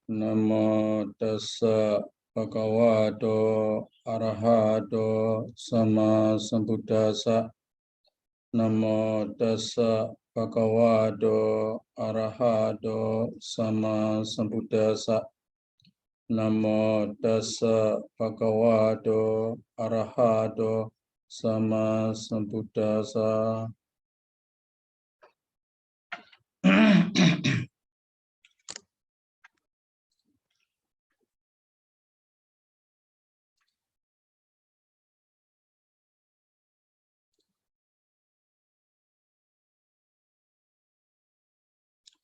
Namo tassa bhagavato arahato sama sambuddhassa. Namo tassa bhagavato arahato sama sambuddhassa. Namo tassa bhagavato arahato sama sambuddhassa.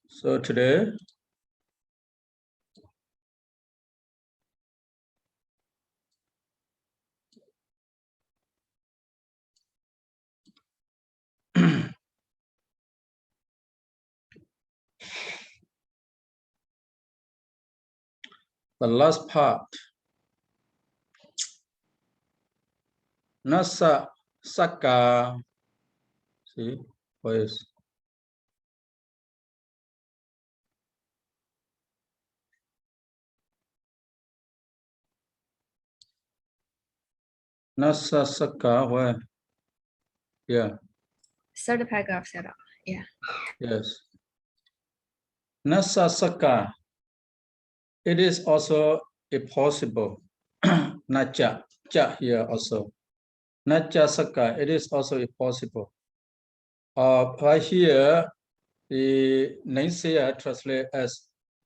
So today, the last part, Nasa Saka, see, voice. Nasa Saka, where? Yeah. Third paragraph, Sayadaw. Yeah. Yes. Nasa Saka, it is also a possible. Nacha, cha here also. Nacha Saka, it is also a possible. Right here, the Naisaya translate as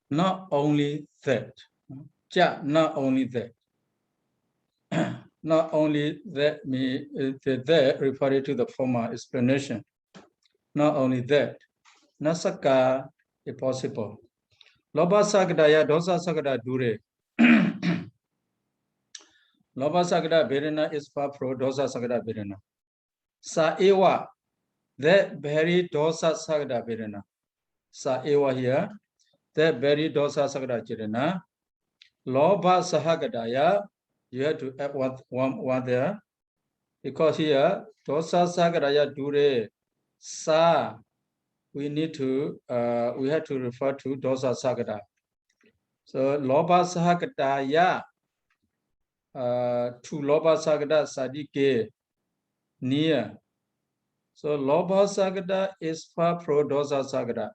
not only that. Cha, not only that. Not only that, that referring to the former explanation. Not only that, Nasaka is possible. Loba Sakadaya, Dosa Sakada Dure. Loba Sakada Verena is far from Dosa Sakada Verena. Sa Ewa, that very Dosa Sakada Verena. Sa Ewa here, that very Dosa Sakada Verena. Loba Sahagadaya, you have to add one there. Because here, Dosa Sagadaya Dure, Sa, we need to, we have to refer to Dosa Sagada. So, Loba Sahagadaya, to Loba Sagada Sadike, near. So, Loba Sagada is far from Dosa Sagada.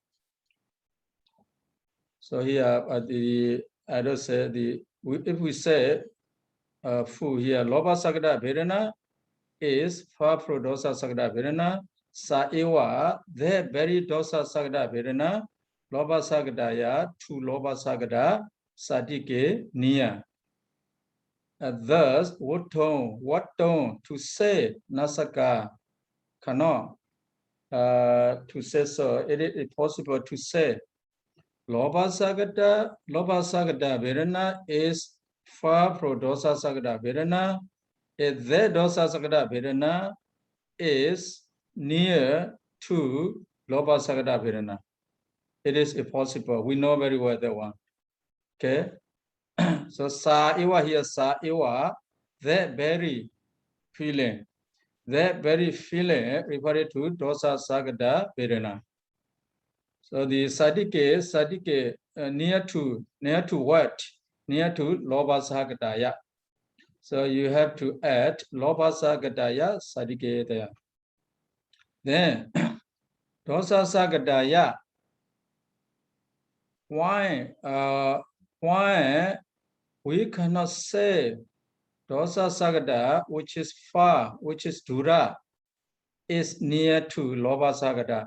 So, here, I don't say, if we say, fu here, Loba Sagada Verena is far from Dosa Sagada Verena. Sa ewa, the very Dosa Sagada Verena, Loba Sagadaya, to Loba Sagada, Sadike, near. Thus, what tone to say Nasaka cannot to say so. It is possible to say Loba Sagada Verena is far from Dosa Sagada Verena. If the Dosa Sagada Verena is near to Loba Sagada Verena. It is impossible. We know very well that one. Okay. So Sa Ewa here, Sa Ewa, that very feeling referred to Dosa Sagada Verena. So the Sadike near to what? Near to Loba Sagadaya. So you have to add Loba Sagadaya Sadike there. Then Dosa Sagadaya. Why we cannot say Dosa Sagada, which is far, which is Dura, is near to Loba Sagada?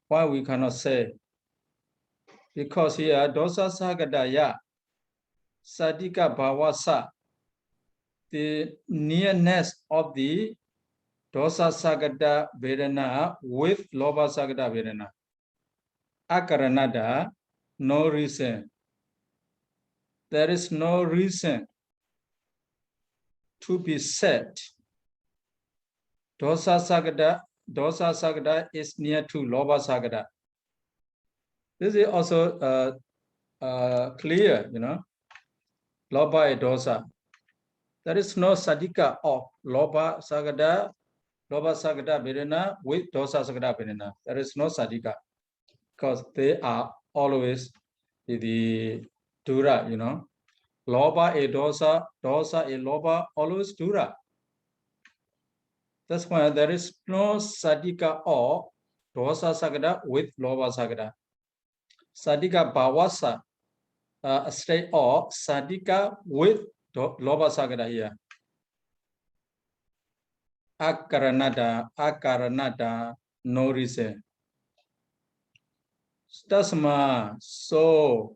Why we cannot say? Because here Dosa Sagadaya, Sadika Bhavasa, the nearness of the Dosa Sagada Vedana with Loba Sagada Vedana. Akaranada, no reason. There is no reason to be said. Dosa Sagada is near to Loba Sagada. This is also clear, you know. Loba and Dosa. There is no Sadika of Loba Sagada Vedana with Dosa Sagada Vedana. There is no Sadika. because they are always the dura, you know. Loba a dosa, dosa a loba, always dura. That's why there is no sadika or dosa sagada with loba sagada. Sadika bawasa, a state or sadika with loba sagada here. Akaranada, no reason. Tasma, so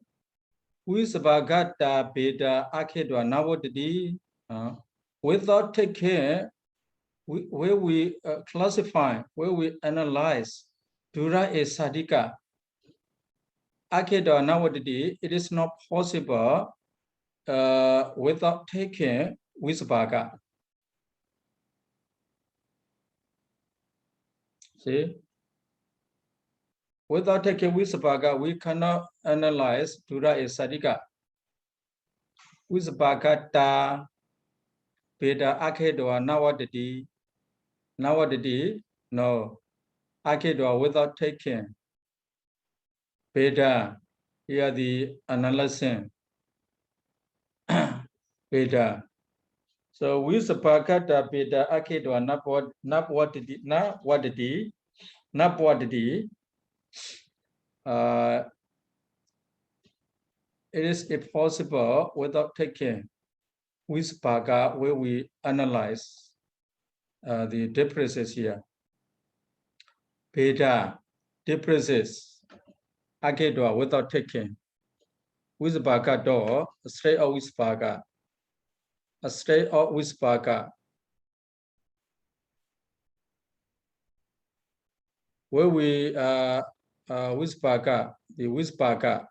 Vibhaṅgata beta akhedwa navodidi, without taking where we classify, where we analyze dura is sadika. Akhedwa navodidi, it is not possible without taking Vibhaṅga. See? Without taking Vibhaṅga, we cannot analyze dura is sadika. Vibhaṅgata beta akhedwa navodidi. Navodidi, no. Akhedwa without taking. Beta, here the analysis. Beta. So Vibhaṅgata beta akhedwa navodidi. It is impossible without taking Vibhaṅga where we analyze the differences here. Beta differences akhedwa without taking Vibhaṅga do a state of Vibhaṅga. A state of Vibhaṅga. Where we Vibhaṅga, the Vibhaṅga,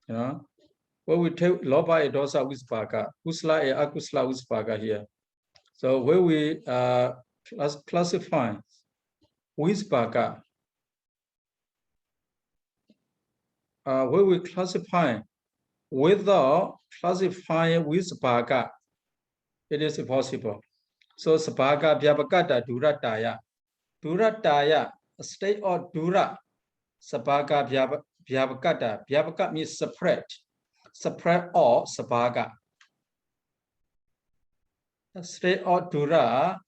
you know, where we take loba and dosa Vibhaṅga, kusla and akusla Vibhaṅga here. So where we classify Vibhaṅga, where we classify without classifying Vibhaṅga, it is impossible. So sabhaga vyabhagata durataya. Durataya, a state of dura. Sabhaga vyabhagata. Vyabhagata means separate. Separate or sabhaga. A state of dura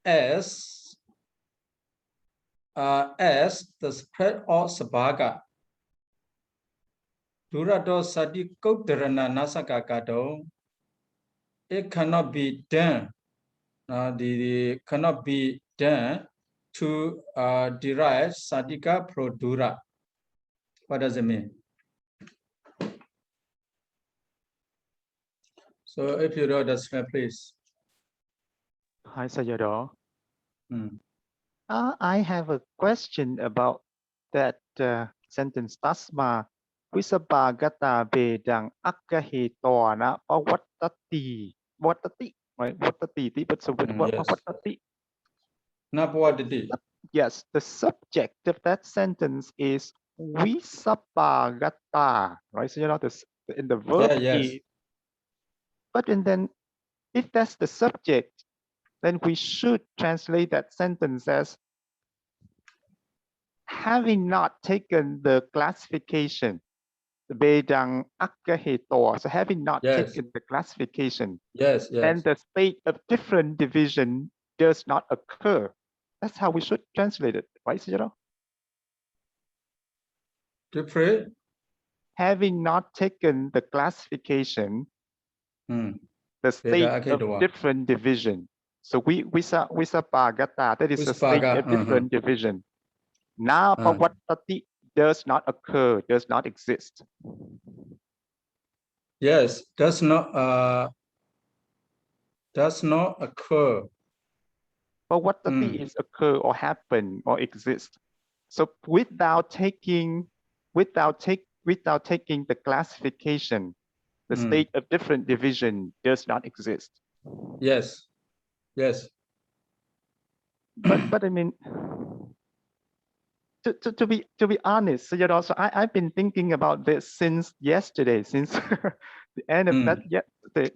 as the spread of sabhaga. Dura do sati kautarana nasakakato. It cannot be done. Cannot be done to derive sadika pro dura. What does it mean? So if you wrote that, please. Hi, Sayadaw. Hmm. I have a question about that sentence. Tasma Vibhaṅgata vedānākkhandho pavattati. Vattati, right? Vattati. But so what Yes. vattati? Napavaditi. Yes, the subject of that sentence is Vibhaṅgata, right? So you know this in the verb Yes. but and then if that's the subject, then we should translate that sentence as having not taken the classification, the vedānākkhandho, so having not taken the classification, Yes. then the state of different division does not occur. That's how we should translate it, right, Sayadaw? Different. Having not taken the classification, the state of different division. So Vibhaṅgata, that is a state of different division. Now, pavattati does not occur, does not exist. Yes, does not occur. Pavattati is occur or happen or exist. So without taking the classification, the state of different division does not exist. Yes. But I mean, to be honest, so, you know, so I've been thinking about this since yesterday, since the end of that yesterday.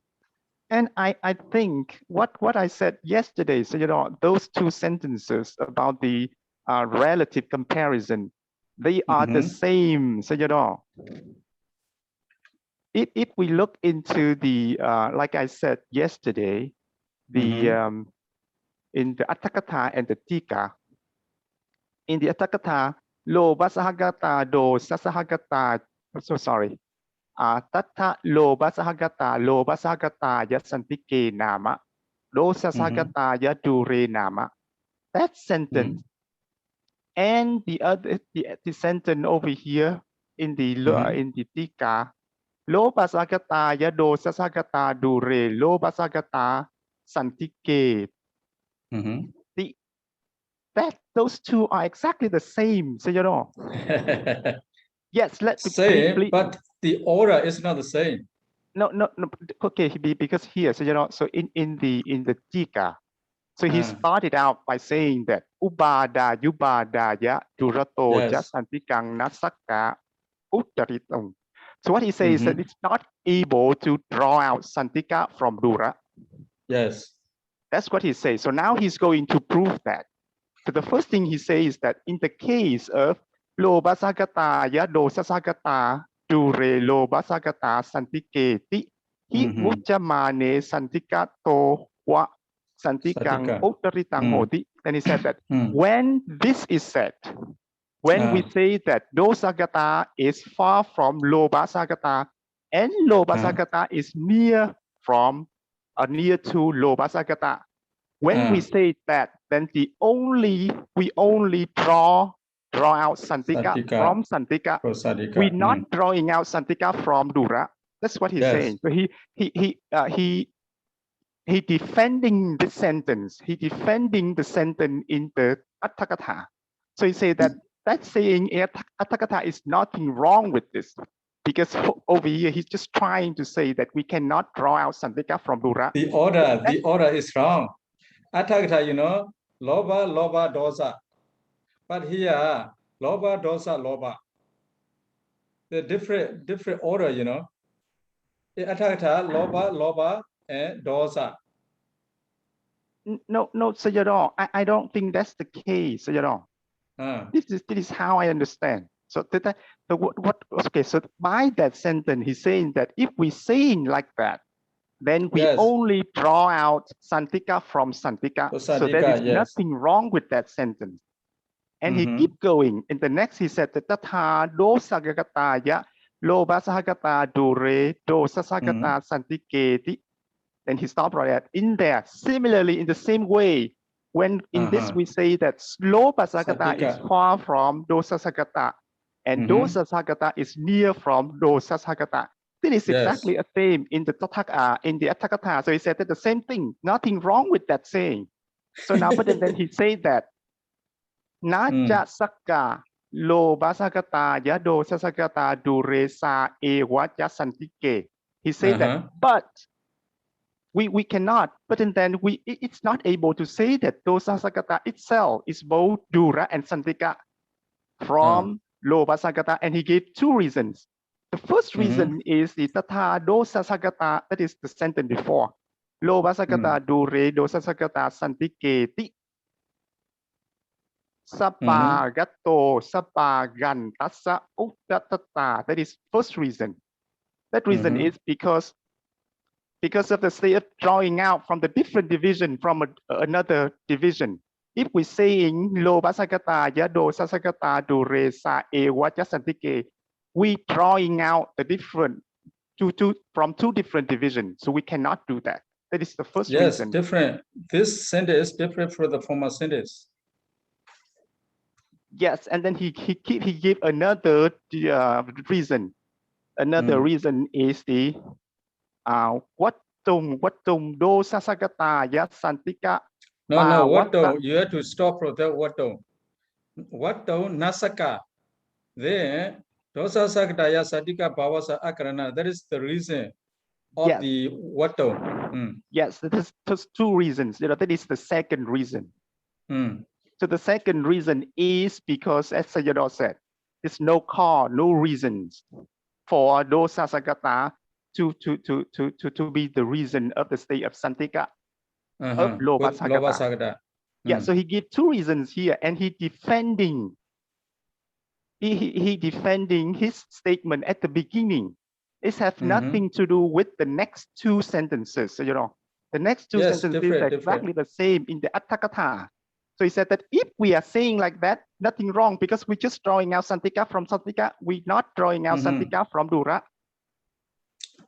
And I think what I said yesterday, so you know, those two sentences about the relative comparison, They are the same, Sayadaw. If we look into the, like I said yesterday, the in the Atthakatha and the Tika, in the Atthakatha, lo basahagata do sasahagata, so sorry, tattha lo basahagata yasantike nama, do sasahagata yadure nama. That sentence. And the other, the sentence over here in the Tika, lo basagata yado sasagata dure lo basagata santike. That those two are exactly the same, so you know. Yes, let's same, but the order is not the same. No. Okay, because here, so you know, so in the Tika. So he started out by saying that ubada yubadaya durato jasantikang nasaka uttaritam. So what he says is that it's not able to draw out santika from dura. Yes. That's what he says. So now he's going to prove that. So the first thing he says is that in the case of lo basagata yado sasagata dure lo basagata santiketi hi muchamane santikato wa santikang uttaritang hoti. Then he said that when this is said, when we say that dosagata is far from lobasagata and lobasagata is near from near to lobasagata, when we say that, then we only draw out santika from santika. We're not drawing out santika from dura. That's what he's saying. So he defending the sentence. He defending the sentence in the Atthakatha. So he say that saying Atthakatha is nothing wrong with this, because over here he's just trying to say that we cannot draw out santika from dura. The order is wrong. Atthakatha, you know, loba, dosa. But here, loba, dosa, loba. The different order, you know. The Atthakatha, loba, and dosa. No, Sayadaw, I don't think that's the case, Sayadaw. This is how I understand. So okay, so by that sentence, he's saying that if we saying like that, then we only draw out santika from santika. So there is nothing wrong with that sentence. And he keep going. In the next, he said that tatha dosagagataya lo basahagata dure dosasagata santiketi. Then he stopped right at in there. Similarly, in the same way, when in this we say that slow basagata is far from dosasagata and dosasagata is near from dosasagata. This is exactly the same in the Atthakatha. So he said that the same thing. Nothing wrong with that saying. So now, but then he said that naja sakka lo basagata yado sasagata dure sa ewa jasantike. He said that, but we cannot. But then it's not able to say that dosasagata itself is both dura and santika from lo basagata, and he gave two reasons. The first reason is the tatha dosasagata, that is the sentence before. Lo basagata dure dosasagata santiketi. Sapagato sapagantasa uttatata. That is first reason. That reason is because of the state of drawing out from the different division from another division. If we saying lo basagata yado sasagata dure sa ewa jasantike, we drawing out the different from two different divisions. So we cannot do that. That is the first reason. Yes, different. This sentence is different from the former sentence. Yes, and then he gave another reason. Another reason is the wattum do sasagata ya santika. No, wattum, you have to stop from that wattum. Wattum nasaka. Then dosa sagata ya santika bhavasa akarana. That is the reason of the wattum. Yes, there's two reasons. You know, that is the second reason. So the second reason is because, as Sayadaw said, there's no cause, no reasons for dosa sagata to be the reason of the state of santika of loba sagata. Yeah, so he gave two reasons here, and he defending he defending his statement at the beginning. It has nothing to do with the next two sentences. The next two sentences are exactly the same in the Atthakatha. So he said that if we are saying like that, nothing wrong because we're just drawing out Santika from Santika. We're not drawing out Santika from Dura.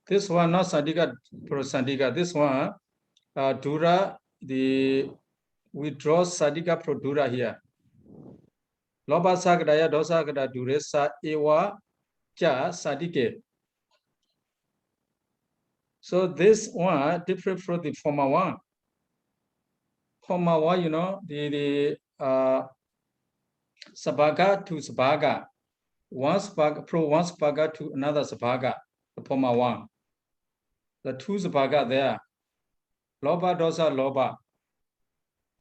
This one not Santika pro Santika. This one Dura, we draw Santika pro Dura here. Loba Sagadaya Dosagada Duresa Ewa Ja Sadike. So this one different from the former one. Former one, the Sabaga to Sabaga. One Sabaga pro one Sabaga to another Sabaga, the former one. The two Sabaga there. Loba dosa loba.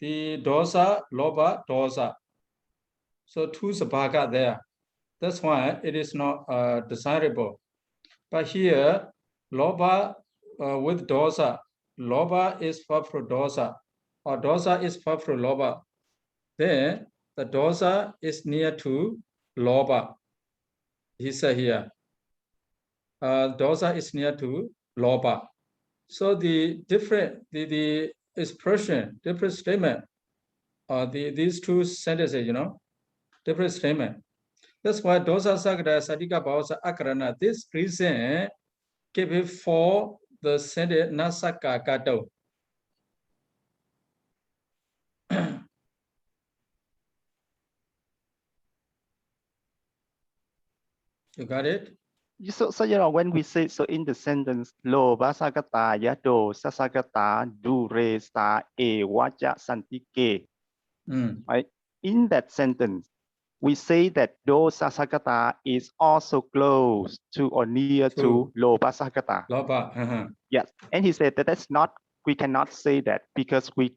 The dosa, loba, dosa. So two Sabaga there. That's why it is not desirable. But here, loba with dosa, loba is far from dosa, or dosa is far from loba. Then the dosa is near to loba. He said here, dosa is near to loba. So the different the expression, different statement, these two sentences, different statement. That's why dosa sagada sadika bhausa akarana. This reason give it for the sentence nasaka kato. You got it? So when we say, so in the sentence, lo basagata yado sasagata do re sa e waja santike. Right? In that sentence, we say that do sasagata is also close to or near to lo basagata. Loba. Yes. And he said that that's not, we cannot say that because we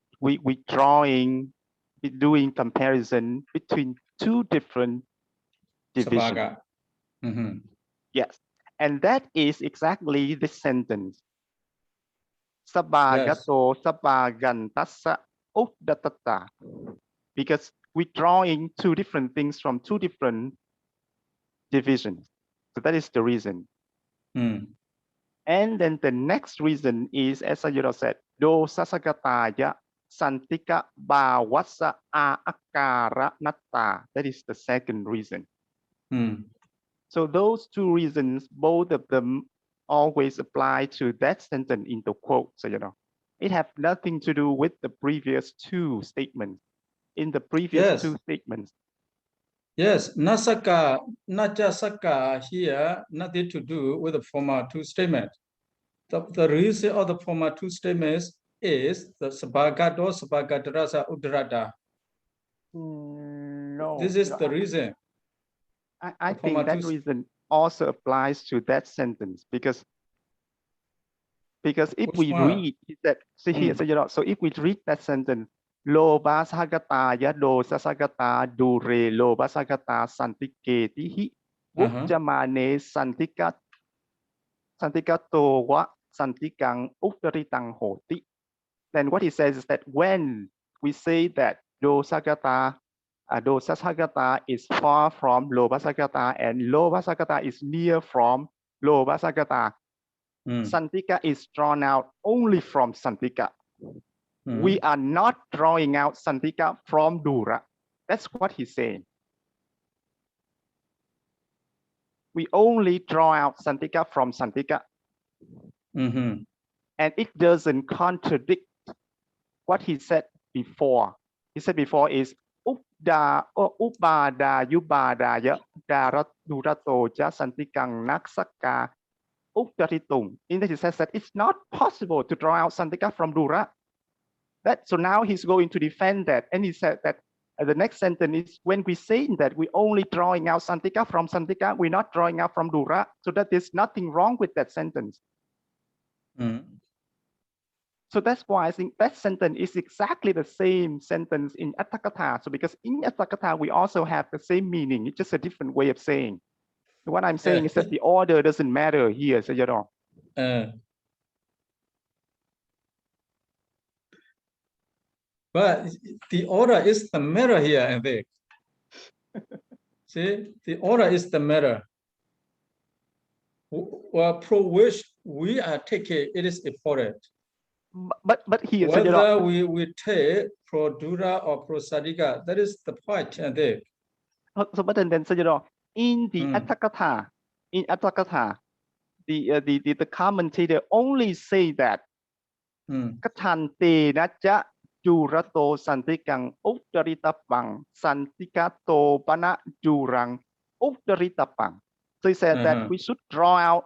doing comparison between two different divisions. Yes, and that is exactly this sentence. Sabagato sabagantassa uddatatta. Because we're drawing two different things from two different divisions. So that is the reason. And then the next reason is, as Sayadaw said, do sasagataya santika bawasa a akara natta. That is the second reason. So those two reasons, both of them always apply to that sentence in the quote. So, it has nothing to do with the previous two statements. In the previous two statements. Yes, nasaka, najasaka here, nothing to do with the former two statements. The reason of the former two statements is the sabagato, sabagatarasa, uddarata. No. This is the reason. I think that reason also applies to that sentence because if we read that, see here, so if we read that sentence, lo basagata yado sasagata do re lo basagata santike tihi ujamane santika to wa santikang uddaritang hoti. Then what he says is that when we say that do sagata Dosasagata is far from Lobasagata and Lobasagata is near from Lobasagata. Santika is drawn out only from Santika. We are not drawing out Santika from Dura. That's what he's saying. We only draw out Santika from Santika. And it doesn't contradict what he said before. He said before is Ubada yubadaya darato ja santikang naksaka uddaritum. In that he says that it's not possible to draw out santika from Dura. So now he's going to defend that. And he said that the next sentence is when we say that we're only drawing out santika from santika, we're not drawing out from Dura. So that there's nothing wrong with that sentence. So that's why I think that sentence is exactly the same sentence in Atthakatha. So because in Atthakatha, we also have the same meaning. It's just a different way of saying. So what I'm saying is that the order doesn't matter here, Sayadaw. But the order is the matter here, I think. See, the order is the matter. Pro which we are taking, it is important. But here, whether we take pro dura or pro sadika, that is the point there. So, but then Sayadaw, in the Atthakatha, the commentator only say that Kathante naja jurato santikang uttaritappang santikato pana jurang uttaritappang. So he said that we should draw out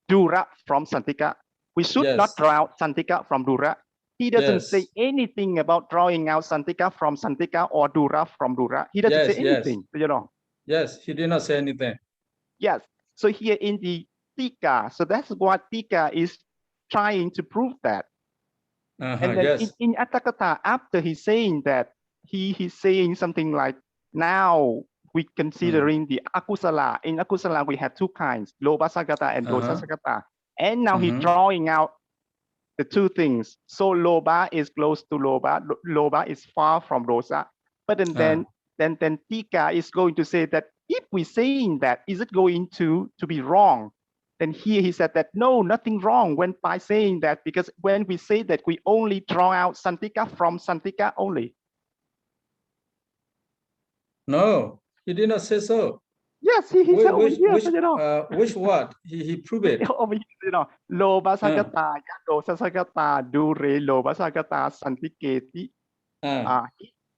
dura from santika. We should not draw out santika from dura. He doesn't say anything about drawing out santika from santika or dura from dura. He doesn't say anything, you know. Yes, he did not say anything. Yes. So here in the Tika, so that's what Tika is trying to prove that. And then in Atthakatha, after he's saying that, he's saying something like, now we considering the akusala. In akusala, we have two kinds, loba sagata and dosa sagata. And now he's drawing out the two things. So loba is close to loba. Loba is far from dosa. But then Tika is going to say that if we're saying that, is it going to be wrong? Then here he said that no, nothing wrong when by saying that, because when we say that, we only draw out santika from santika only. No, he did not say so. Yes, he said over here, which word? He proved it. Over here, you know, loba sagata, dosa sagata, dure, loba sagata, santiketi,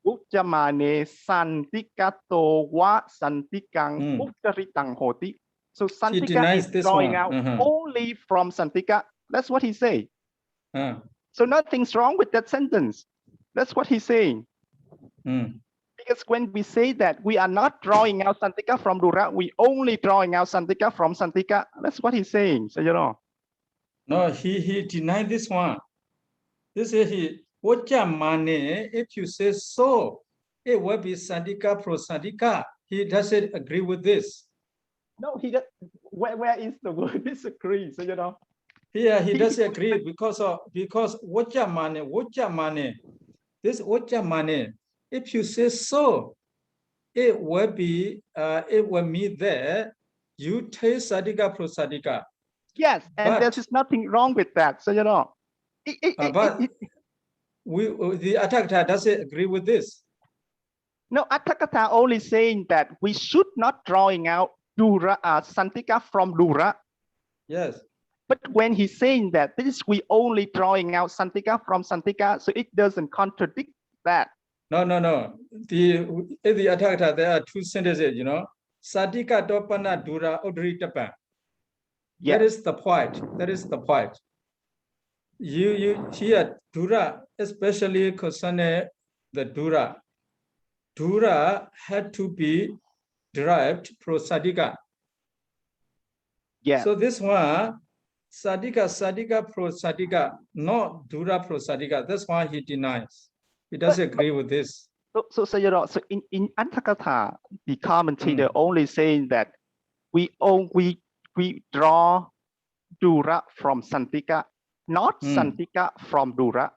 ujjamane, santikato, wa santikang, uttaritang hoti. So santika is drawing out only from santika. That's what he's saying. So nothing's wrong with that sentence. That's what he's saying. Because when we say that we are not drawing out santika from dura, we only drawing out santika from santika. That's what he's saying. So you know. No, he denied this one. This is he. Ujjamane, if you say so, it will be sandika pro sandika. He doesn't agree with this. No, he does. Where is the word disagree? So you know. Here he doesn't agree because ujjamane. This ujjamane. If you say so, it will be it will mean that you take sadika pro sadika. Yes, and there's nothing wrong with that. So you know. But the Atthakatha doesn't agree with this. No, Atthakatha only saying that we should not drawing out dura santika from dura. Yes. But when he's saying that this we only drawing out santika from santika, so it doesn't contradict that. No. In the Atthakatha, there are two sentences, you know. Sadika dopana dura udritapa. That is the point. That is the point. You hear dura, especially concerning the dura. Dura had to be derived pro sadika. Yeah. So this one, sadika pro sadika, not dura pro sadika. That's why he denies. He doesn't agree with this. So you know, so in Atthakatha, the commentator only saying that we draw dura from santika, not santika from dura.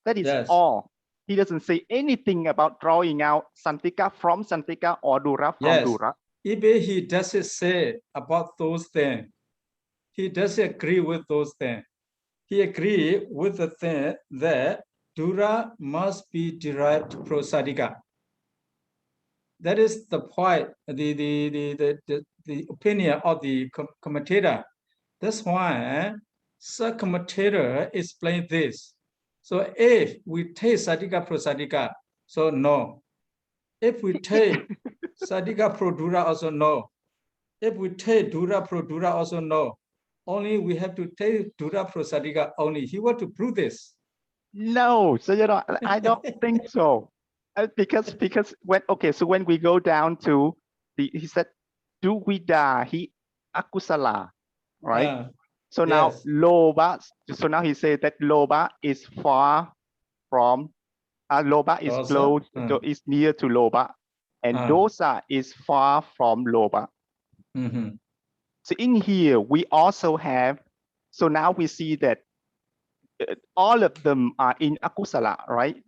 That is all. He doesn't say anything about drawing out santika from santika or dura from dura. Even he doesn't say about those things. He doesn't agree with those things. He agrees with the thing that dura must be derived pro sadika. That is the point, the opinion of the commentator. That's why the commentator explained this. So if we take sadika pro sadika, so no. If we take sadika pro dura, also no. If we take dura pro dura, also no. Only we have to take dura pro sadika only. He want to prove this. No, so you know, I don't think so. Because when we go down to he said duwida hi akusala, right? So now loba. So now he said that loba is far from loba is dosa. Close is near to loba, and dosa is far from loba. So in here we also have. So now we see that all of them are in akusala, right?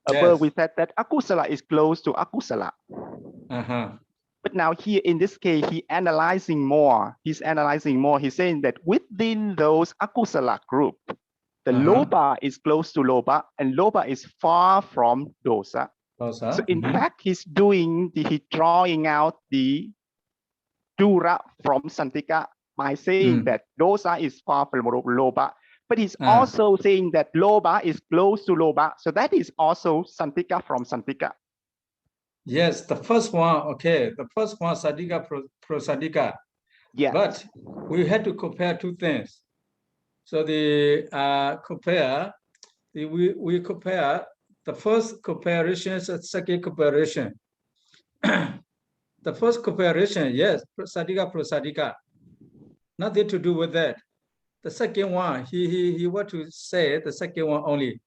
Above we said that akusala is close to akusala. But now here in this case, he's analyzing more. He's saying that within those akusala group, the loba is close to loba and loba is far from dosa. So in fact, he's drawing out the dura from santika by saying that dosa is far from loba. But he's also saying that loba is close to loba. So that is also santika from santika. Yes, the first one, okay. The first one, sadika prosadika. Yeah. But we had to compare two things. So we compare the first comparison is the second comparison. The first comparison, yes, sadika prosadika. Nothing to do with that. The second one, he want to say the second one only.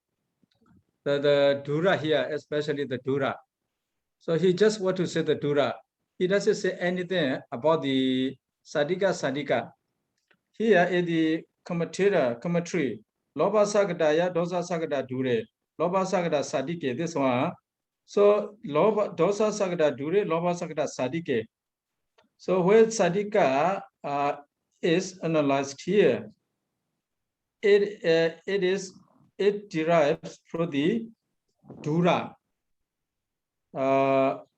The dura here, especially the dura. So he just want to say the dura. He doesn't say anything about the sadika. Here in the commentary, loba sagadaya, dosa sagada dure, loba sagada sadike, this one. So loba dosa sagada dure, loba sagada sadike. So where sadika is analyzed here, it derives from the dura.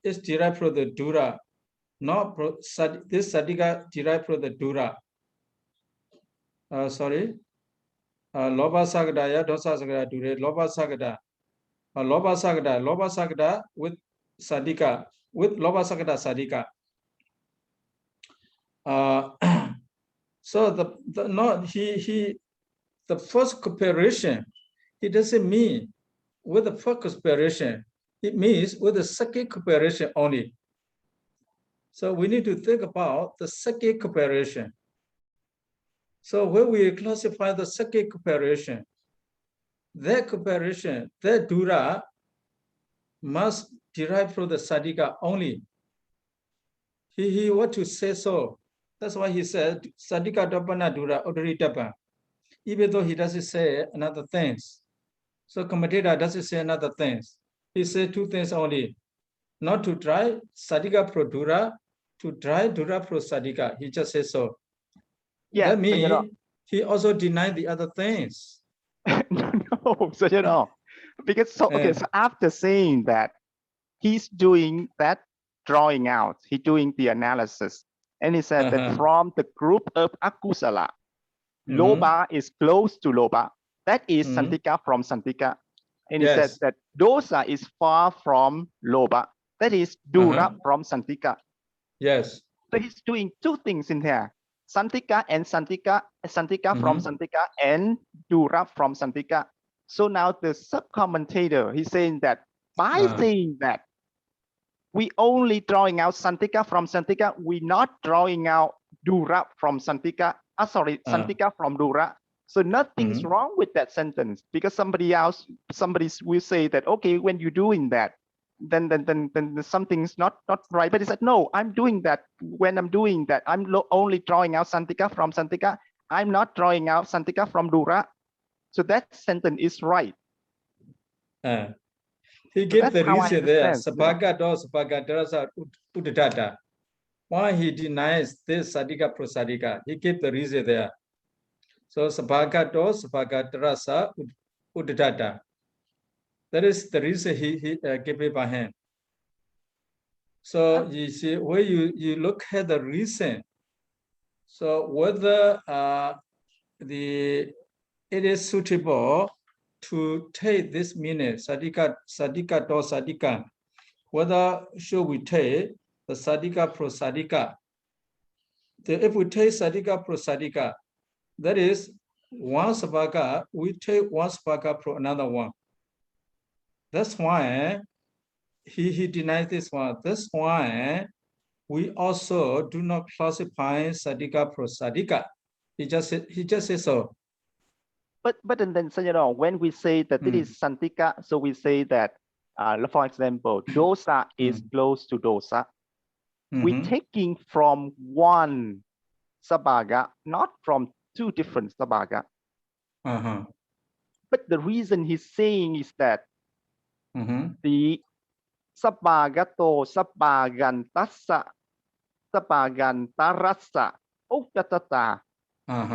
It's derived from the dura, not this sadika derived from the dura. Sorry, loba sagadaya, dosa sagada dure, loba sagada with sadika, with loba sagada sadika. So the first comparison, it doesn't mean with the first comparison. It means with the second comparison only. So we need to think about the second comparison. So when we classify the second comparison, that dura must derive from the sadika only. He want to say so. That's why he said sadika dapana dura odari dapa. Even though he doesn't say another things. So commentator doesn't say another things. He said two things only. Not to try sadika pro dura, to try dura pro sadika. He just says so. Yeah, that means he also denied the other things. No, so because so after saying that, he's doing that drawing out, he's doing the analysis, and he said that from the group of akusala, loba is close to loba. That is santika from santika. And he said that dosa is far from loba. That is dura from santika. Yes. So he's doing two things in here. Santika and santika from santika, and dura from santika. So now the sub-commentator, he's saying that by saying that, we only drawing out santika from santika, we're not drawing out dura from santika. Santika from dura. So nothing's wrong with that sentence, because somebody will say that, okay, when you're doing that, then something's not right. But he said, no, I'm doing that. When I'm doing that, I'm only drawing out santika from santika. I'm not drawing out santika from dura. So that sentence is right. He gave the reason there. Sabhagato Udadata. Why he denies this sadika prosadika? He gave the reason there. So sabhagadrasa Udadata. That is the reason he gave it by hand. So you see, when you look at the reason, so whether it is suitable to take this meaning, sadika to sadika, whether should we take the sadika prosadika? If we take sadika prosadika, that is one sabhaka, we take one sabhaka pro another one. That's why he denied this one. That's why we also do not classify sadika prosadika. He just says so. But then when we say that it is santika, so we say that, for example, dosa is close to dosa. We're taking from one sabhaga, not from two different sabhaga. But the reason he's saying is that the sabhagato sabhagantassa sapagantarasa uktatata.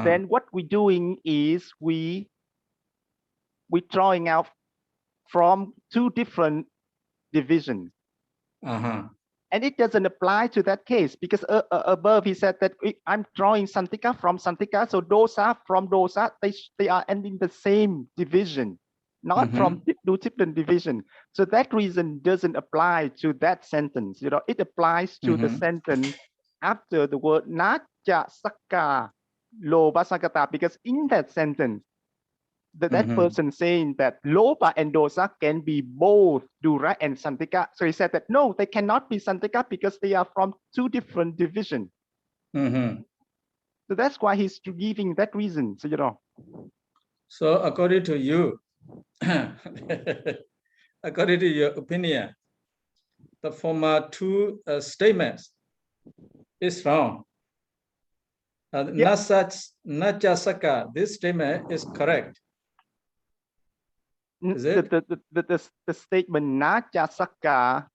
Then what we're doing is we're drawing out from two different divisions. And it doesn't apply to that case because above he said that I'm drawing santika from santika, so dosa from dosa, they are ending the same division, not from two different division. So that reason doesn't apply to that sentence. You know, it applies to the sentence after the word naja sakka loba sakata, because in that sentence, that person saying that loba and dosa can be both dura and santika. So he said that no, they cannot be santika because they are from two different divisions. So that's why he's giving that reason. So you know. So according to you, according to your opinion, the former two statements is wrong. Najasaka, this statement is correct. Is it? The statement najasaka,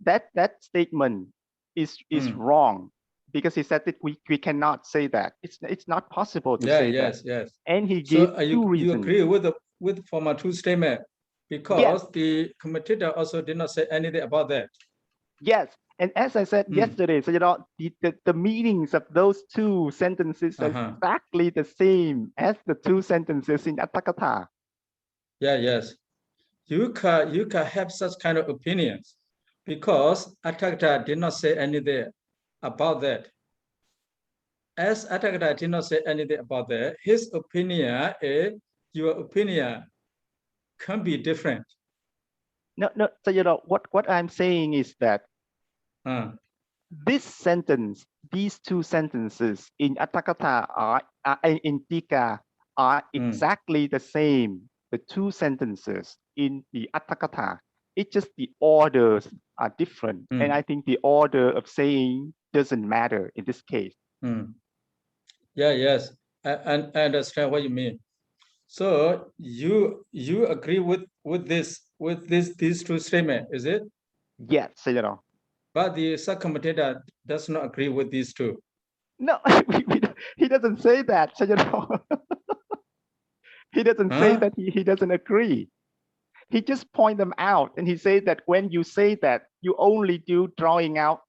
that statement is wrong because he said that we cannot say that. It's not possible to say that. Yes. And he gave two reasons. You agree with former two statement because the commentator also did not say anything about that. Yes, and as I said yesterday, so you know the meanings of those two sentences are exactly the same as the two sentences in Atthakatha. Yes. You can have such kind of opinions because Atthakatha did not say anything about that. As Atthakatha did not say anything about that, his opinion is your opinion can be different. No. So you know what I'm saying is that this sentence, these two sentences in Atthakatha are in Tika are exactly the same. The two sentences in the Atthakatha, it's just the orders are different, and I think the order of saying doesn't matter in this case. Yes, I understand what you mean. So you agree with these two statements, is it? Yes, so you know. But the subcommentator does not agree with these two. No, he doesn't say that, so you know. He doesn't say that he doesn't agree. He just point them out, and he says that when you say that, you only do drawing out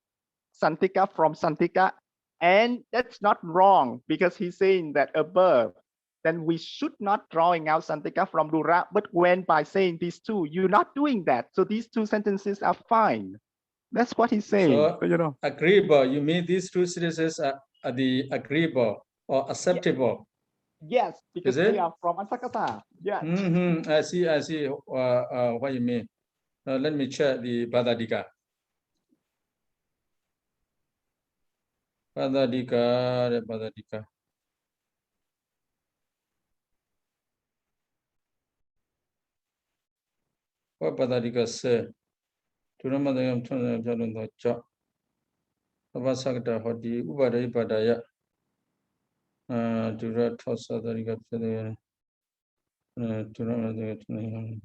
santika from santika, and that's not wrong because he's saying that above, then we should not drawing out santika from dura, but when by saying these two, you're not doing that. So these two sentences are fine. That's what he's saying. So you know, agreeable, you mean these two sentences are the agreeable or acceptable? Yes, because they are from Atthakatha. Yeah. I see what you mean. Let me check the Bhadadika. Bhadadika. What Bhadadika say? Turamadayam Tanajalunda Cha. Avasakta Hoti Ubadai Badaya. Dura Tosa Dariga Pede. Turamadayam.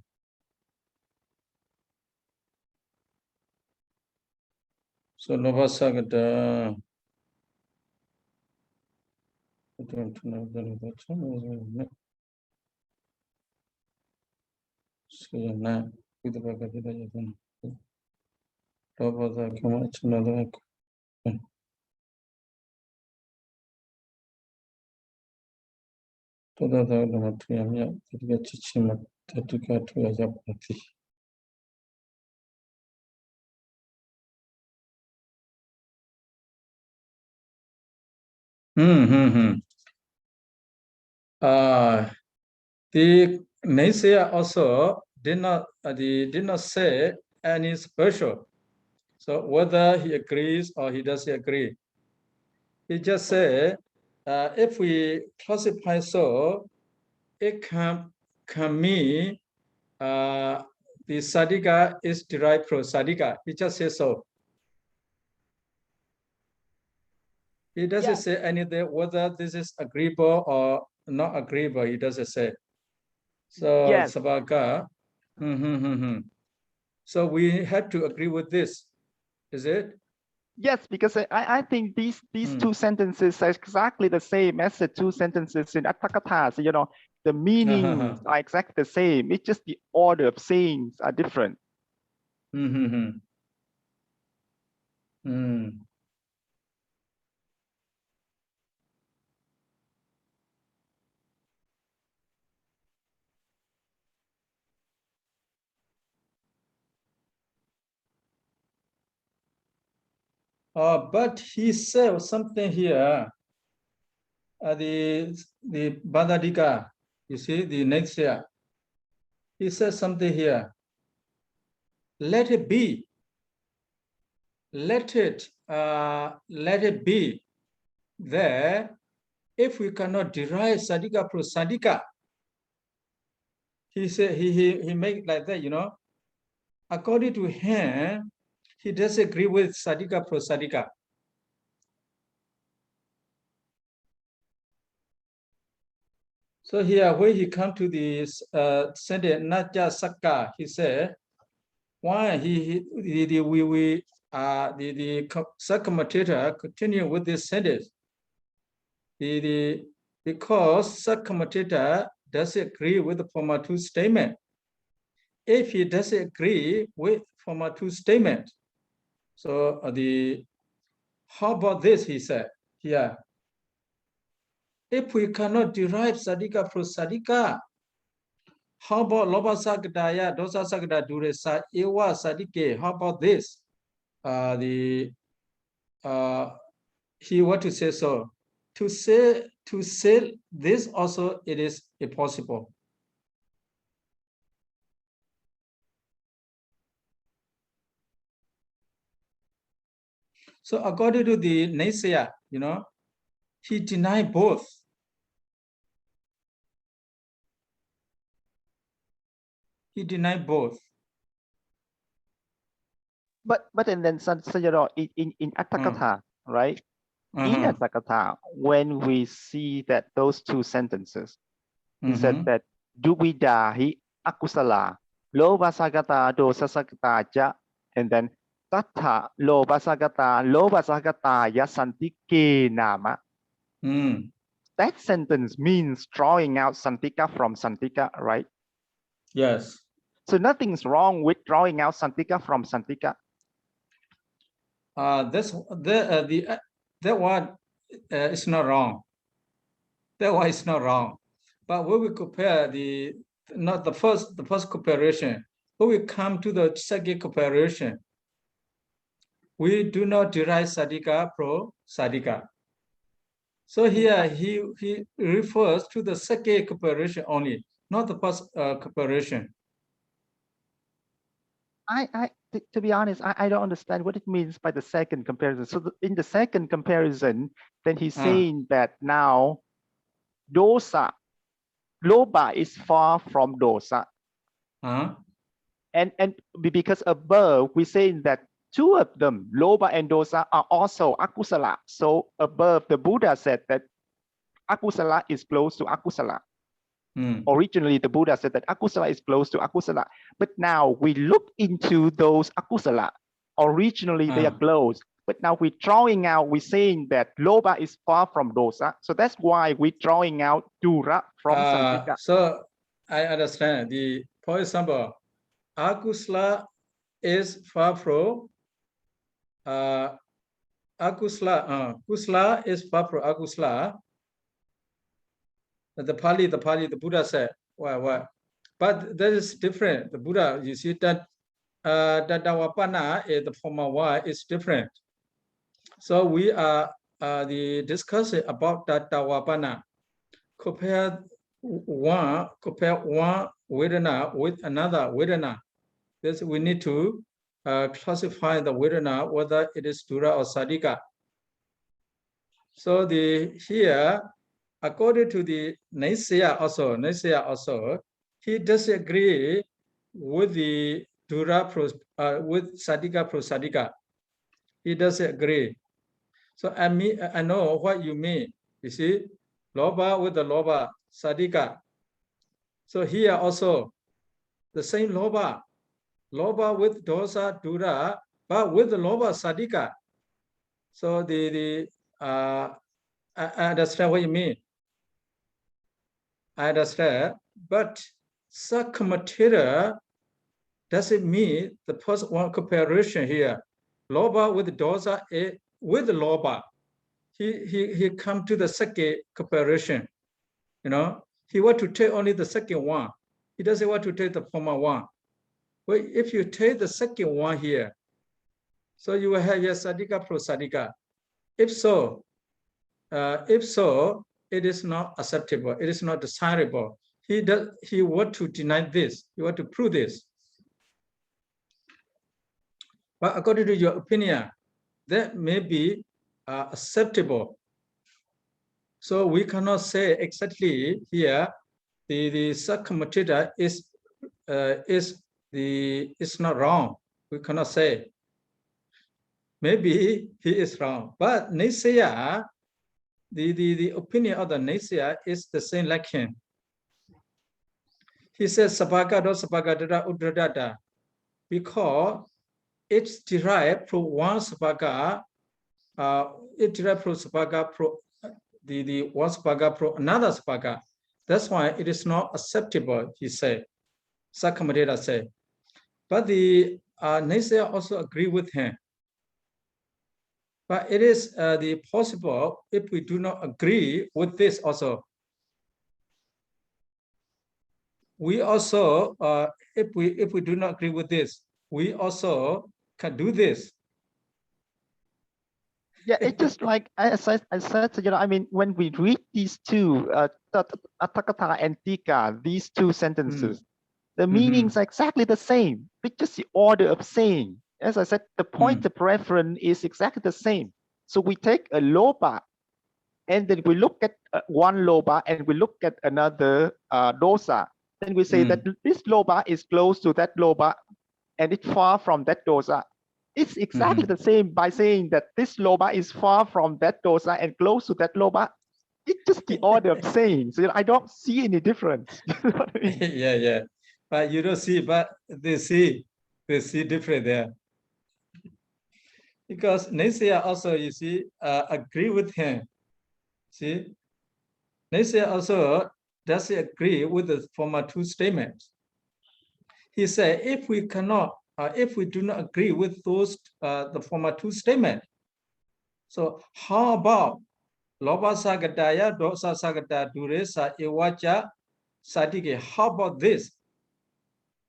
So Novasakta. The naysayer also did not say any special. So whether he agrees or he doesn't agree, he just said if we classify so, it can mean the sadika is derived from sadika. He just says so. He doesn't say anything whether this is agreeable or not agreeable. He doesn't say. So Sabaka. So we had to agree with this, is it? Yes, because I think these two sentences are exactly the same as the two sentences in Atthakatha. So, the meanings are exactly the same. It's just the order of sayings are different. But he said something here. The Bhadadika, you see, the next year. He says something here. Let it be. Let it be there. If we cannot derive sadika prasadika, he said he make like that, According to him, he doesn't agree with sadika prasadika. So here, when he come to this sentence Natya Sakka, he said, why the subcommentator continue with this sentence? Because subcommentator doesn't agree with the former two statement. If he doesn't agree with former two statement, so how about this? He said here. If we cannot derive sadika prasadika, how about loba sagadaya, dosa sagada duresa, ewa sadike? How about this? He want to say so. To say this also, it is impossible. So according to the naysayer, he denied both. He denied both. But and then in Atthakatha, right? In Atthakatha, when we see that those two sentences, he said that duvidahi akusala lobasagata dosasagata ja, and then tatha lobasagata yasantike nama. That sentence means drawing out santika from santika, right? Yes. So nothing's wrong with drawing out santika from santika. That one is not wrong. That one is not wrong. But when we compare the first comparison, when we come to the second comparison, we do not derive sadika pro sadika. So here he refers to the second comparison only, not the first comparison. To be honest, I don't understand what it means by the second comparison. So in the second comparison, then he's saying that now dosa, loba is far from dosa. And because above, we're saying that two of them, loba and dosa, are also akusala. So above, the Buddha said that akusala is close to akusala. Originally, the Buddha said that akusala is close to akusala. But now we look into those akusala. Originally, they are close. But now we're drawing out, we're saying that loba is far from dosa. So that's why we're drawing out dura from santika. So I understand. For example, akusala is far from kusala is far from akusala. The Buddha said, what? But that is different. The Buddha, you see that the dawapana, the former Y, is different. So we are discussing about that dawapana. Compare one vedana with another vedana. This we need to classify the vedana whether it is dura or sadika. So here, according to the naysayer also, he disagree with the dura with sadika prosadika. He doesn't agree. So I know what you mean. You see, loba with the loba sadika. So here also the same loba with dosa dura, but with the loba sadika. So I understand what you mean. I understand, but sakkamatthita doesn't mean the first one comparison here. Loba with dosa, with loba. He come to the second comparison. You know, he want to take only the second one. He doesn't want to take the former one. Well, if you take the second one here, so you will have your sadika pro sadika. If so, it is not acceptable. It is not desirable. He want to deny this. He want to prove this. But according to your opinion, that may be acceptable. So we cannot say exactly here the sakkamatthita is not wrong. We cannot say. Maybe he is wrong. But Nisaya, the opinion of the Nisaya is the same like him. He says sabhagado sabhagadata udradata because it's derived from one sabhaga, it derived from sabhaga pro the one sabhaga pro another sabhaga. That's why it is not acceptable, he said. Sakkamatthita said. But the Nisaya also agree with him. But it is the possible if we do not agree with this also. We also, if we do not agree with this, we also can do this. Yeah, it's just like I said, you know, I mean, when we read these two, Atthakatha and Tika, these two sentences, the meanings are exactly the same. It's just the order of saying. As I said, the point of reference is exactly the same. So we take a loba, and then we look at one loba, and we look at another dosa. Then we say that this loba is close to that loba, and it's far from that dosa. It's exactly the same by saying that this loba is far from that dosa and close to that loba. It's just the order of saying. So I don't see any difference. Yeah. But you don't see, but they see different there. Because Nisaya also, you see, agree with him. See, Nisaya also doesn't agree with the former two statements. He said, if we do not agree with those the former two statements, so how about loba sagataya, dosa sagata duresa ewacha sadike? How about this?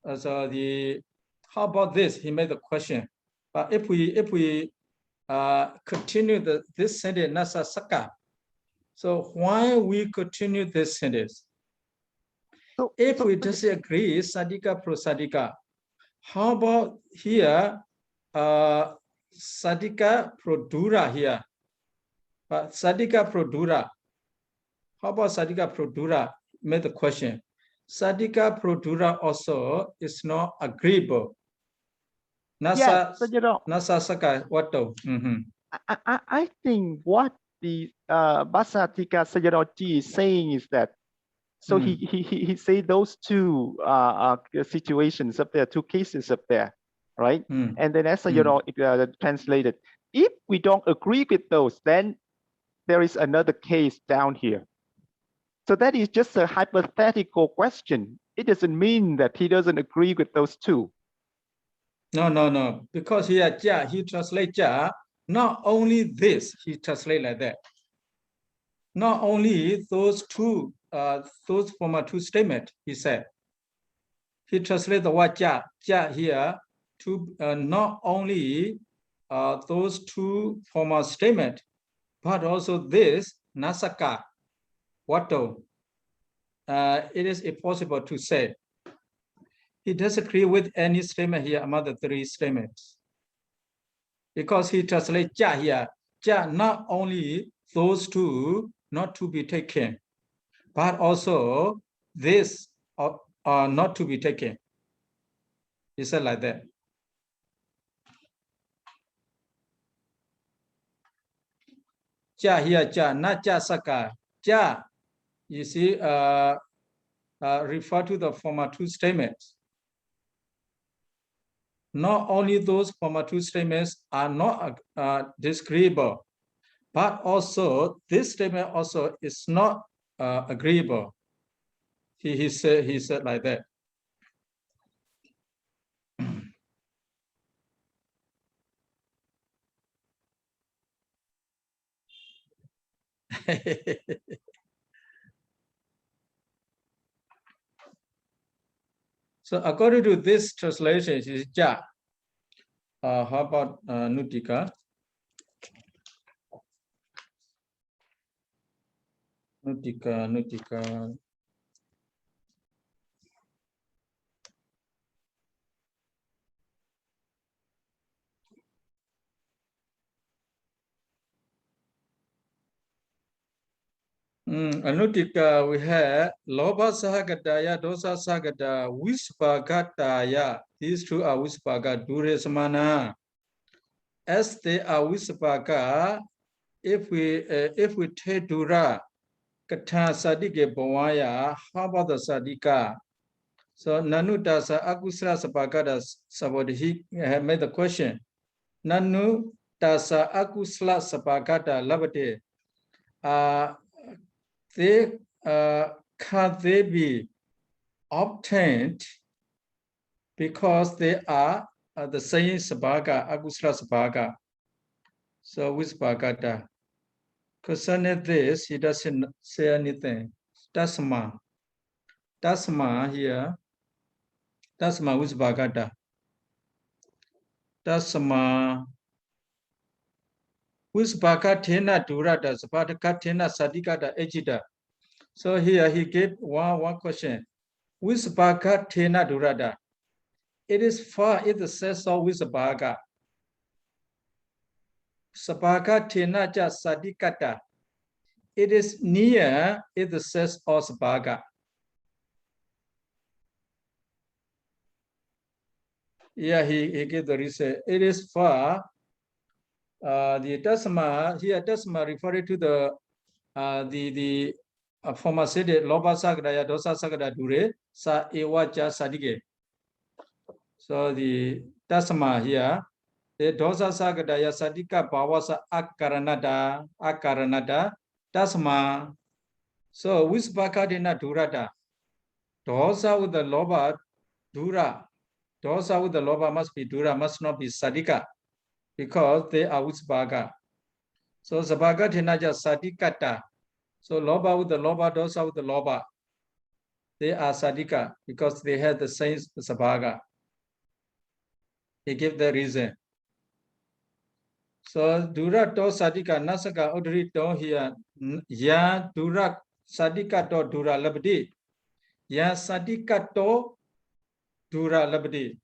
How about this? He made the question. But if we continue this sentence nasa saka, so why we continue this sentence? So if we disagree, sadika pro sadika, how about here, sadika pro dura here? But sadika pro dura, how about sadika pro dura? Made the question. Sadika pro dura also is not agreeable. Nasa, so, you know, nasa saka, what though? I think what the Basatika Sayadaw is saying is that, so he say those two situations up there, two cases up there, right? And then as Sayadaw translated, if we don't agree with those, then there is another case down here. So that is just a hypothetical question. It doesn't mean that he doesn't agree with those two. No. Because here, he translates not only this, he translates like that. Not only those two, those former two statements, he said. He translated the word ja here to not only those two former statements, but also this nasaka. What it is impossible to say. He disagree with any statement here among the three statements. Because he translates ja here, not only those two not to be taken, but also this are not to be taken. He said like that. Ja here, not ja saka. Ja, you see, refer to the former two statements. not only those former two statements are not disagreeable, but also this statement also is not agreeable. He said like that. So according to this translation, is ja. How about Nutika? Nutika. Anutika, we have Loba Sahagataya, Dosa Sagata, Vispagataya. These two are Vispaga, Dure Samana. As they are Vispaga, if we take Dura, Kata Sadike Bawaya, how about the Sadika? So Nanu Dasa Akusra Sapagata Sabodi, he made the question. Nanu Dasa Akusla Sapagata Labate. Can they be obtained because they are the same sabaga, agusla sabaga? So with bagata. Concerning this, he doesn't say anything. Tasma. Tasma here. Tasma with bagata. Tasma. With bagatena durata, sabatakatina sadikata ejida. So here he gave one question. With bagatena durata. It is far in the sense of with baga. Sabaga tena ja sadikata. It is near in the sense of sabaga. Yeah, he gave the reason. It is far. The dasma here, dasma referring to the former said loba sagadaya dosa sagada dure sa ewa ja sadike. So the dasma here. The dosa sagadaya sadika bhavasa akaranada tasma. So vispakadina durata. Dosa with the loba dura. Dosa with the loba must be dura, must not be sadika, because they are vispaga. So sabaga tinaja sadikata. So loba with the loba, dosa with the loba. They are sadika because they have the same sabaga. He gave the reason. So dura to sadika nasaka udri to here ya dura sadika to dura labdi ya sadika to dura labdi.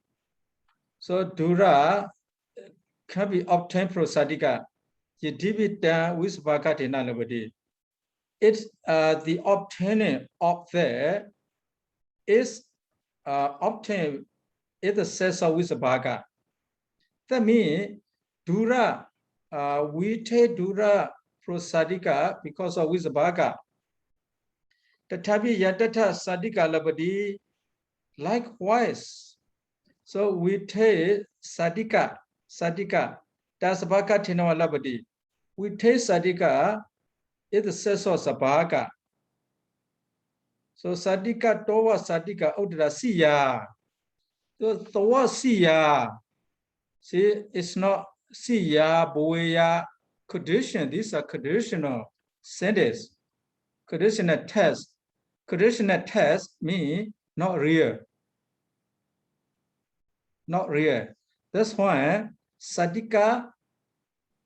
So dura can be obtained from sadika. Yidivita with bhagatina labdi. It's the obtaining of there is obtained in the sense of with bhaga. That means dura. We take dura prosadika because of with bhaga. Tatapi yatata sadika labadi. Likewise, so we take sadika, dasabaka tinawa labadi. We take sadika in the sense of sabaka. So sadika towa sadika udra siya. So towa siya. See, it's not siya, boya, condition. These are conditional sentences. Conditional test. Conditional test mean not real. Not real. That's why sadika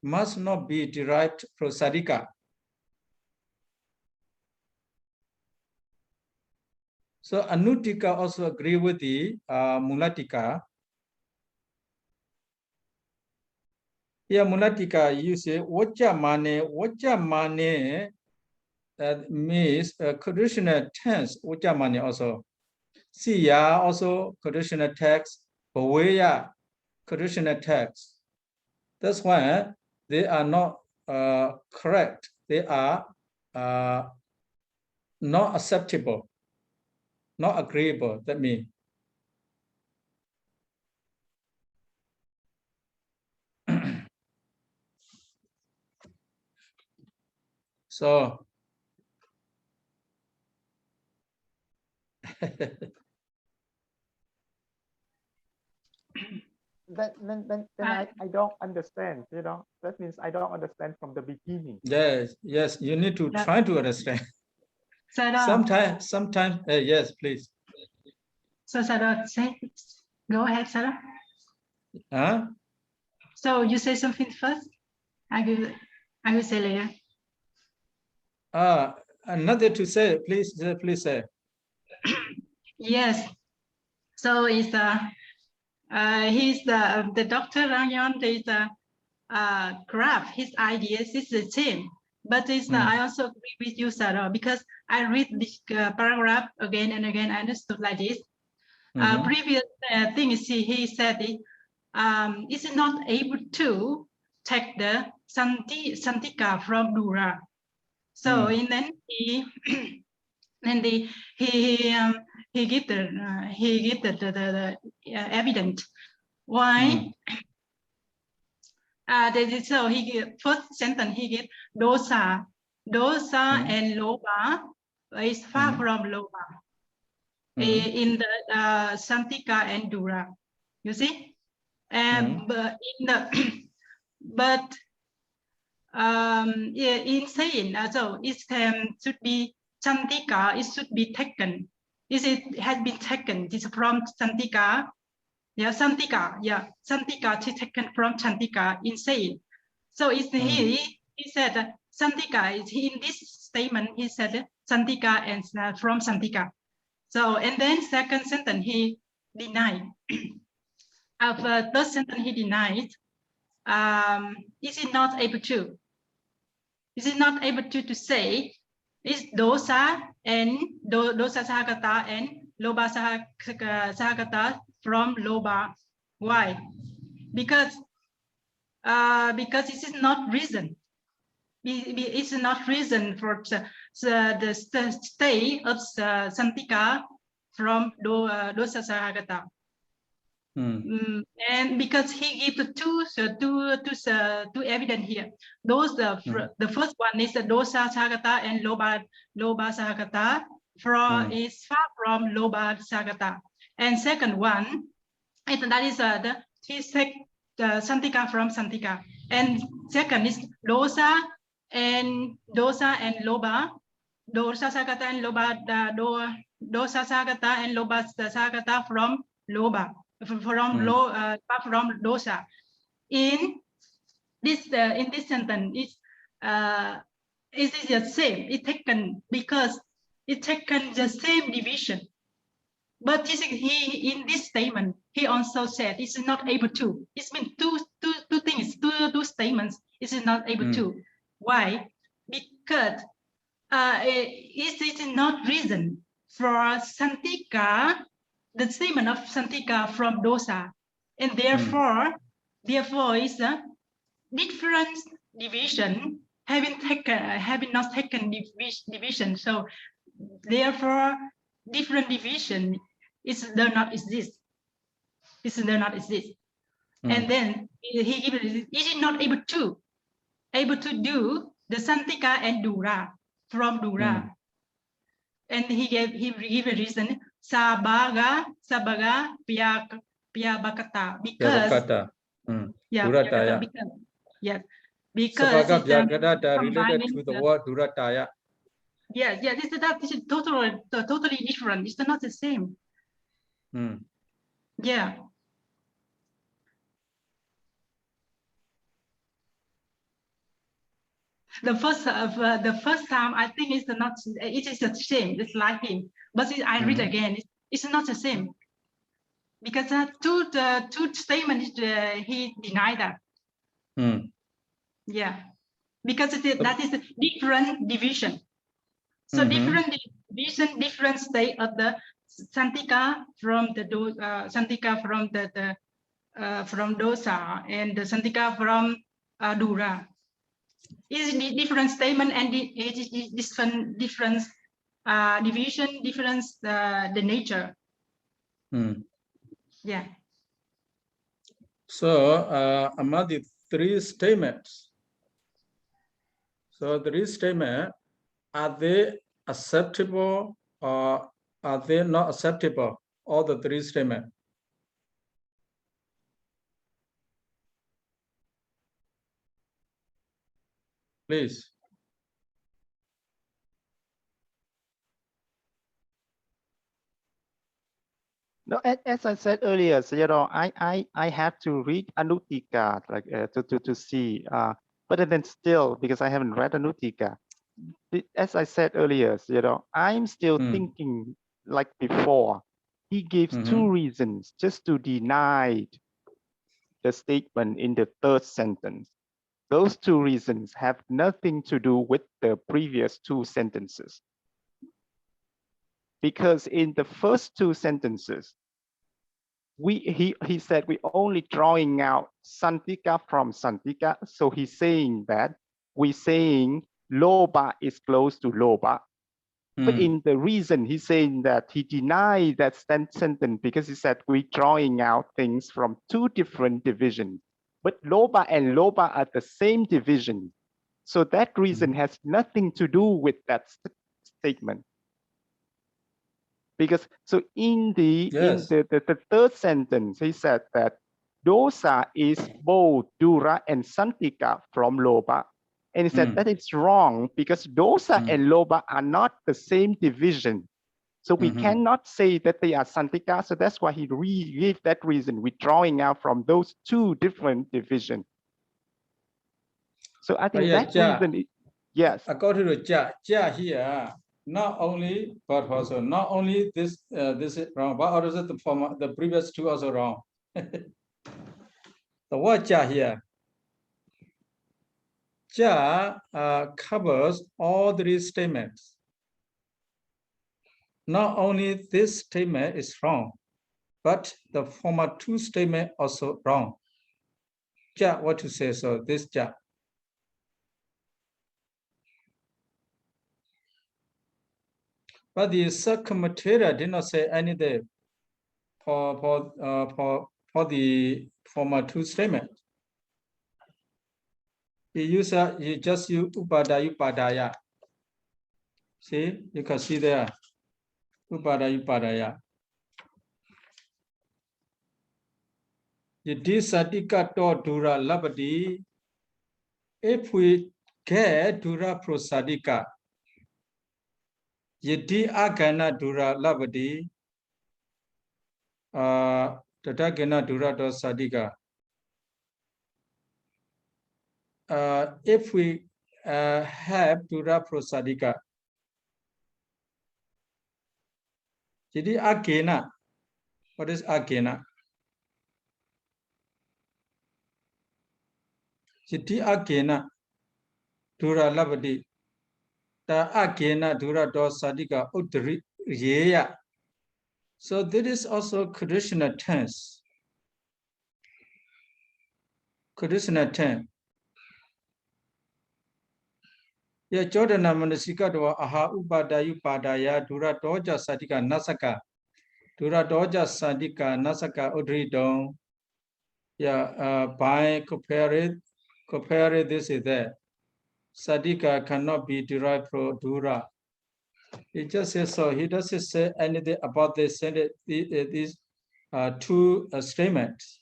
must not be derived from sadika. So anutika also agree with the mulatika. Here mulatika you say wacha mane means conditional tense wacha mane also. Siya also conditional text, bhaveya conditional text. That's why they are not correct. They are not acceptable, not agreeable. That means. So then I don't understand, you know. That means I don't understand from the beginning. Yes, you need to try to understand. Sometimes, yes, please. So Sayadaw, go ahead, Sayadaw. Huh? So you say something first. I will say later. Nothing to say. Please say. Yes. So it's he's the Dr. Rangan is graph his ideas is the same, but it's I also agree with you, Sayadaw, because I read this paragraph again and again. I understood like this. Previous thing is he said it is not able to take the santika from Dura. So and then he give the evidence why. So he give, first sentence he give dosa and loba is far from loba in the santika and Dura. You see, and but in the but in saying so it should be santika. It should be taken. It has been taken. It's from santika. Yeah, santika. Yeah, santika is taken from santika in saying. So it's he said that santika is in this statement. He said santika and from santika. So and then second sentence he denied. After third sentence he denied. Is it not able to? Is it not able to say is dosa and dosa sahagata and loba sahagata from loba? Why? Because this is not reason. It's not reason for the stay of santika from dosa sahagata. And because he gave the two evidence here. Those the first one is the dosa sahagata and loba sahagata from is far from loba sahagata. And second one, that is he take the santika from santika. And second is dosa and loba, dosa sahagata and loba dosa sahagata and loba sahagata from loba. From dosa. In this sentence is the same. It taken because it taken the same division. But he in this statement he also said it's not able to. It's been two things, two statements. It's not able to. Why? Because it is not reason for santika. The statement of santika from dosa, and therefore is a different division having not taken division. So therefore, different division does not exist. It does not exist. And then he is not able to do the santika and dura from dura. And he gave a reason. Sabaga piyabakata because because Sabaga related to the word durataya. This is totally different. It's not the same. Yeah. The first time I think it's not. It is the same. It's like him. But I read again. It's not the same because two statements he denied that. Yeah, because that is a different division. So different division, different state of the santika from the santika from the from dosa and the santika from dura. Is different statement and it is different division, different the nature. Yeah. So among the three statements, So three statements, are they acceptable or are they not acceptable? All the three statements. Please. No, as I said earlier, Sayadaw, I have to read Anutika like to see. But then still, because I haven't read Anutika, as I said earlier, I'm still thinking like before. He gives two reasons just to deny the statement in the third sentence. Those two reasons have nothing to do with the previous two sentences. Because in the first two sentences, he said we're only drawing out Santika from Santika. So he's saying that we're saying Loba is close to Loba. But in the reason, he's saying that he denied that sentence because he said we're drawing out things from two different divisions. But Loba and Loba are the same division. So that reason has nothing to do with that statement. Because so in the third sentence, he said that dosa is both Dura and Santika from Loba. And he said that it's wrong because dosa and Loba are not the same division. So we cannot say that they are Santika. So that's why he gave that reason, withdrawing out from those two different divisions. So I think that reason, yes. According to Ja here, not only, but also not only this this is wrong, but also the previous two also wrong. The word Ja here, Ja covers all three statements. Not only this statement is wrong, but the former two statement also wrong. Ja, what to say? So this Ja. But the subcommentary did not say anything for the former two statement. He just use upadaya. See, you can see there. Upadaya. Yadi satika to dura labadi. If we get dura prosadika, Yadi agana dura labadi. Tatagana dura do sadika. If we have dura prosadika, Jadi agena. What is agena? Jadi agena dura labadi. Ta agena dura do sadika udri yeya. So this is also conditional tense. Conditional tense. Ya Jordana manasika doa aha upadayu padaya dura doja sadika nasaka. Dura doja sadika nasaka udri dong. Yeah, by compare this is that. Sadika cannot be derived from dura. He just says so. He doesn't say anything about this. These two statements.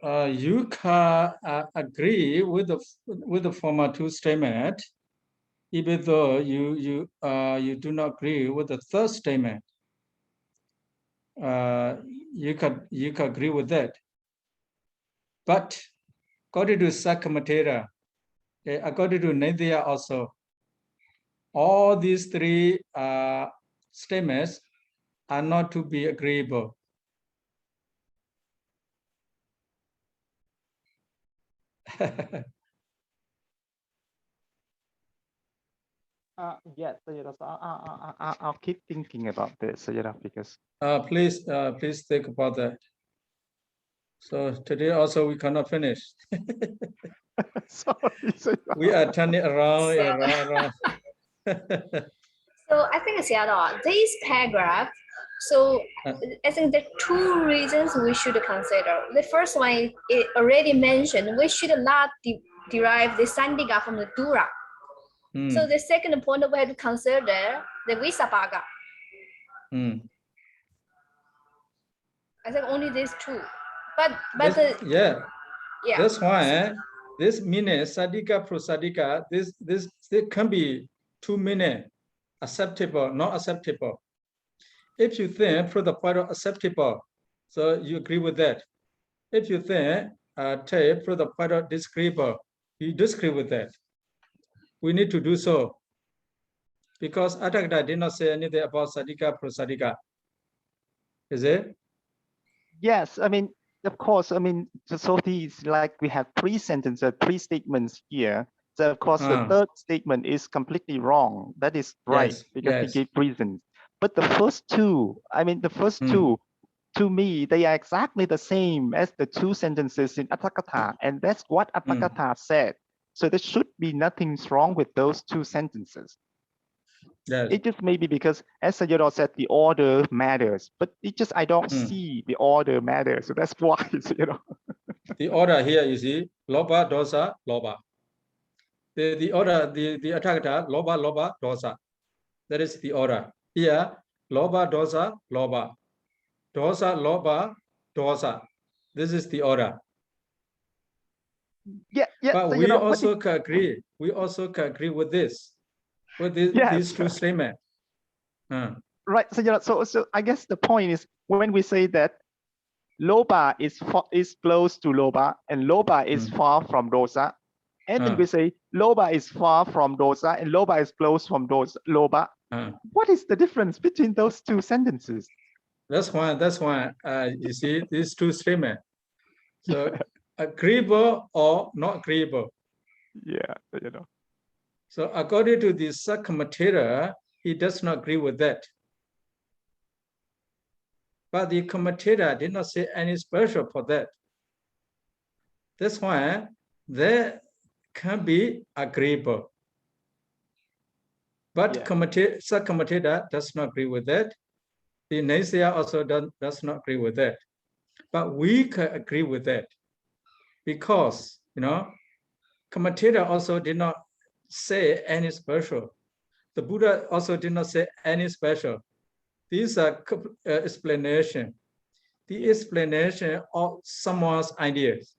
You can agree with the former two statement, even though you do not agree with the third statement. You can agree with that. But according to Sakamatera, according to Nadia also, all these three statements are not to be agreeable. Yes, I'll keep thinking about this, because please think about that. So today also we cannot finish. Sorry, we are turning around. So I think Sayadaw, this paragraph, so I think there are two reasons we should consider. The first one, it already mentioned, we should not derive the Sandika from the Dura. So the second point, we have to consider the Visabhaga. I think only these two. But yeah. That's why this meaning Sadika Prosadika, this can be two meaning, acceptable, not acceptable. If you think from the point of acceptable, so you agree with that. If you think take from the point of disagreeable, you disagree with that. We need to do so. Because Atthakatha did not say anything about Sadika Prosadika. Is it? Yes, I mean, of course, I mean, so these like we have three sentences, three statements here. So of course, the third statement is completely wrong. That is right, because he gave reasons. But the first two, I mean, the first two, to me, they are exactly the same as the two sentences in Atthakatha, and that's what Atthakatha said. So there should be nothing wrong with those two sentences. Yes. It just may be because, as Sayadaw said, the order matters, but it just, I don't see the order matters. So that's why, The order here, you see, Loba, Dosa, Loba. The order, the Atthakatha, Loba, Loba, Dosa. That is the order. Here, Loba, Dosa, Loba. Dosa, Loba, Dosa. This is the order. Yeah. But so, we also can agree. We also can agree with this. With these two statements. Right. So I guess the point is when we say that Loba is close to Loba and Loba is far from Dosa, and then we say Loba is far from Dosa and Loba is close from Loba. What is the difference between those two sentences? That's why you see these two statements. So agreeable or not agreeable. Yeah, So according to the commentator, he does not agree with that. But the commentator did not say any special for that. That's why there can be agreeable. But commentator does not agree with that. The Naysiya also does not agree with that. But we can agree with that. Because, commentator also did not say any special. The Buddha also did not say any special. These are explanation. The explanation of someone's ideas.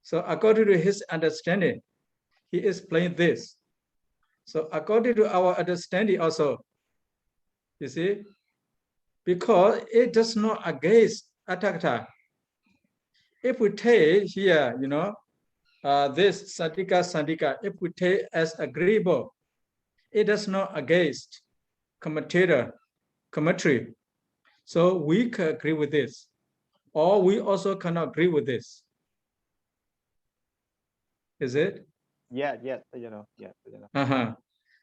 So according to his understanding, he explained this. So according to our understanding also, you see, because it does not against Atthakatha. If we take here, this Sandika, if we take as agreeable, it does not against commentary. So we can agree with this, or we also cannot agree with this. Is it? Yeah.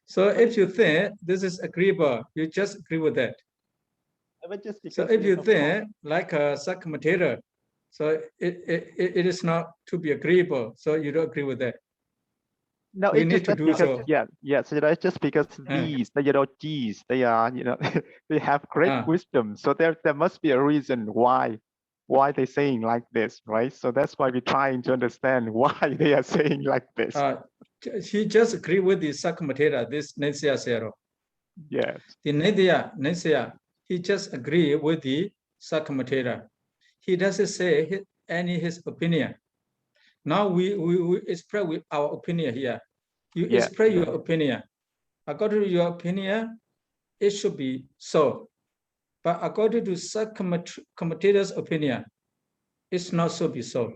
So if you think this is agreeable, you just agree with that. So if you think like a commentator, so it is not to be agreeable, so you don't agree with that. No, we need to do so. So it's just because these, they are, they have great wisdom. So there must be a reason why they're saying like this, right? So that's why we're trying to understand why they are saying like this. He just agree with the commentator, this Naysiya Sayadaw. Yes. The Naysiya, he just agree with the commentator. He doesn't say his opinion. Now we express with our opinion here. You express your opinion. According to your opinion, it should be so. But according to commentator's opinion, it's not so be so.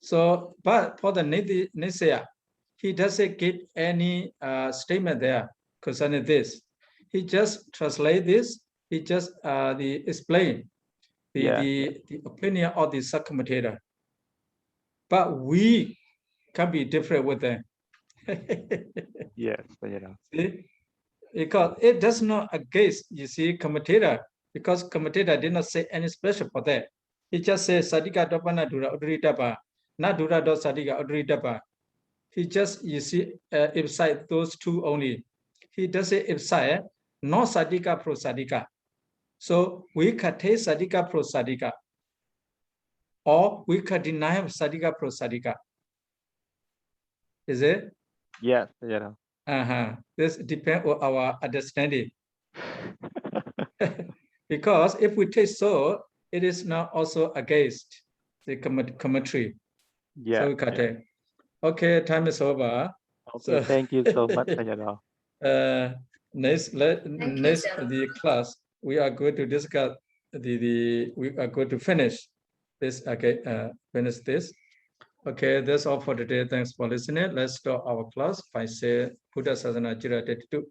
So, but for the Naysiya, he doesn't give any statement there concerning this. He just translate this. He just explain the opinion of the commentator. But we can be different with them. Yes, See? Because it does not against, you see, commentator, because commentator did not say any special for that. He just says Sadika Dopana Dura Udritapa, not Dura do Sadika Udritapa. He just, you see, emphasize those two only. he does it inside, not sadika prosadika. So we can take sadika prosadika, or we can deny sadika prosadika. Is it? Yes, yeah. This depends on our understanding. Because if we take so, it is not also against the commentary. Yeah. So we can take. Okay, time is over. Okay, So, thank you so much, Sayadaw. Next the class, we are going to discuss we are going to finish this. Okay, finish this. Okay, that's all for today. Thanks for listening. Let's start our class by saying Buddha Sasana Jira Detatu.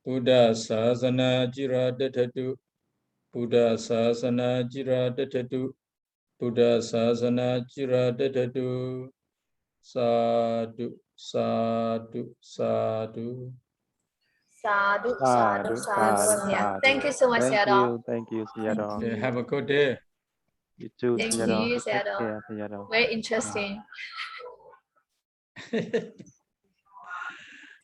Buddha Sasana Jira Detatu. Buddha Sasana Jira Detatu. Buddha Sasana Jira Detatu. Sadhu, sadhu, sadhu. Sadhu, sadhu, sadhu. Yeah. Thank you so much, Sayadaw. Thank you, Sayadaw. Okay, have a good day. You too, Thank Sayadaw. you, Take Sayadaw. care, Sayadaw. Very interesting.